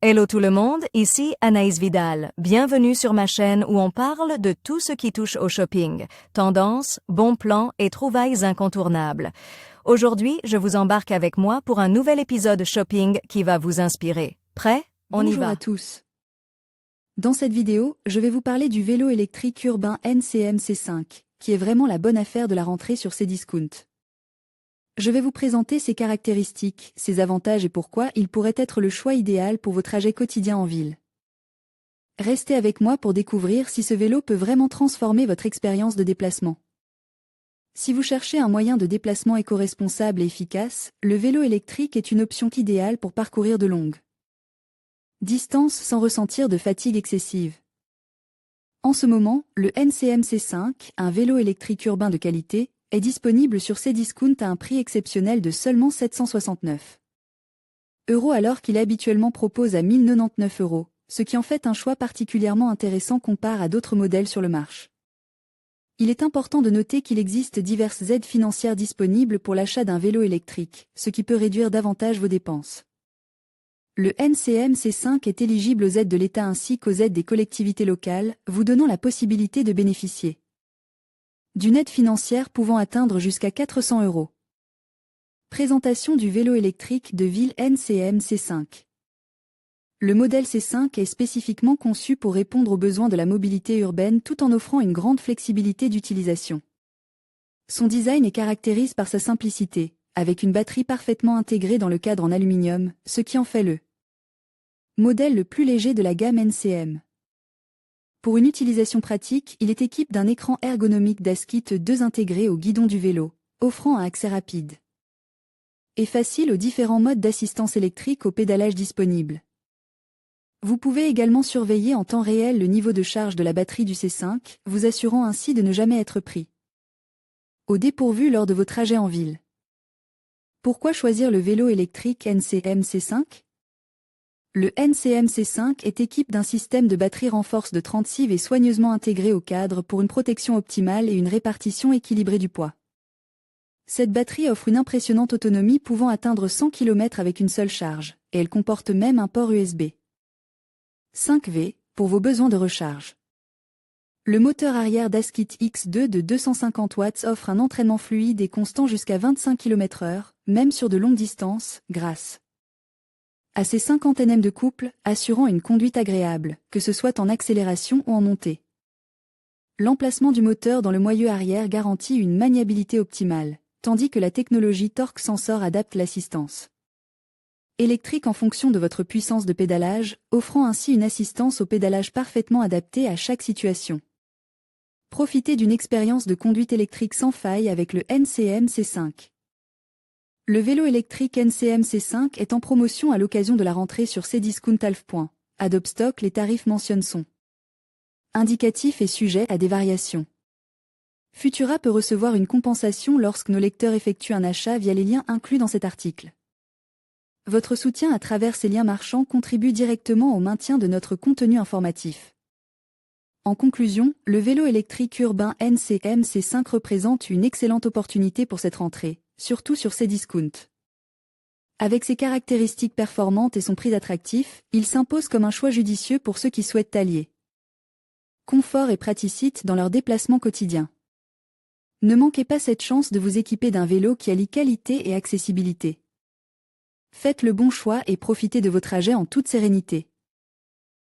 Hello tout le monde, ici Anaïs Vidal. Bienvenue sur ma chaîne où on parle de tout ce qui touche au shopping, tendances, bons plans et trouvailles incontournables. Aujourd'hui, je vous embarque avec moi pour un nouvel épisode shopping qui va vous inspirer. Prêt? On y Bonjour va. à tous. Dans cette vidéo, je vais vous parler du vélo électrique urbain NCM C5, qui est vraiment la bonne affaire de la rentrée sur Cdiscount. Je vais vous présenter ses caractéristiques, ses avantages et pourquoi il pourrait être le choix idéal pour vos trajets quotidiens en ville. Restez avec moi pour découvrir si ce vélo peut vraiment transformer votre expérience de déplacement. Si vous cherchez un moyen de déplacement éco-responsable et efficace, le vélo électrique est une option idéale pour parcourir de longues distances sans ressentir de fatigue excessive. En ce moment, le NCM C5, un vélo électrique urbain de qualité, est disponible sur Cdiscount à un prix exceptionnel de seulement 769 € alors qu'il habituellement propose à 1099 €, ce qui en fait un choix particulièrement intéressant comparé à d'autres modèles sur le marché. Il est important de noter qu'il existe diverses aides financières disponibles pour l'achat d'un vélo électrique, ce qui peut réduire davantage vos dépenses. Le NCM C5 est éligible aux aides de l'État ainsi qu'aux aides des collectivités locales, vous donnant la possibilité de bénéficier d'une aide financière pouvant atteindre jusqu'à 400 €. Présentation du vélo électrique de ville NCM C5. Le modèle C5 est spécifiquement conçu pour répondre aux besoins de la mobilité urbaine tout en offrant une grande flexibilité d'utilisation. Son design est caractérisé par sa simplicité, avec une batterie parfaitement intégrée dans le cadre en aluminium, ce qui en fait le modèle le plus léger de la gamme NCM. Pour une utilisation pratique, il est équipé d'un écran ergonomique d'ASKIT 2 intégré au guidon du vélo, offrant un accès rapide et facile aux différents modes d'assistance électrique au pédalage disponibles. Vous pouvez également surveiller en temps réel le niveau de charge de la batterie du C5, vous assurant ainsi de ne jamais être pris au dépourvu lors de vos trajets en ville. Pourquoi choisir le vélo électrique NCM C5? Le NCM C5 est équipé d'un système de batterie renforce de 36 V soigneusement intégré au cadre pour une protection optimale et une répartition équilibrée du poids. Cette batterie offre une impressionnante autonomie pouvant atteindre 100 km avec une seule charge, et elle comporte même un port USB 5V pour vos besoins de recharge. Le moteur arrière d'ASKIT X2 de 250 watts offre un entraînement fluide et constant jusqu'à 25 km/h, même sur de longues distances, grâce à ses 50 Nm de couple, assurant une conduite agréable, que ce soit en accélération ou en montée. L'emplacement du moteur dans le moyeu arrière garantit une maniabilité optimale, tandis que la technologie Torque Sensor adapte l'assistance électrique en fonction de votre puissance de pédalage, offrant ainsi une assistance au pédalage parfaitement adaptée à chaque situation. Profitez d'une expérience de conduite électrique sans faille avec le NCM C5. Le vélo électrique NCM C5 est en promotion à l'occasion de la rentrée sur Cdiscount Alf. Adopstock, les tarifs mentionnés sont indicatifs et sujets à des variations. Futura peut recevoir une compensation lorsque nos lecteurs effectuent un achat via les liens inclus dans cet article. Votre soutien à travers ces liens marchands contribue directement au maintien de notre contenu informatif. En conclusion, le vélo électrique urbain NCM C5 représente une excellente opportunité pour cette rentrée, surtout sur Cdiscount. Avec ses caractéristiques performantes et son prix attractif, il s'impose comme un choix judicieux pour ceux qui souhaitent allier confort et praticité dans leurs déplacements quotidiens. Ne manquez pas cette chance de vous équiper d'un vélo qui allie qualité et accessibilité. Faites le bon choix et profitez de vos trajets en toute sérénité.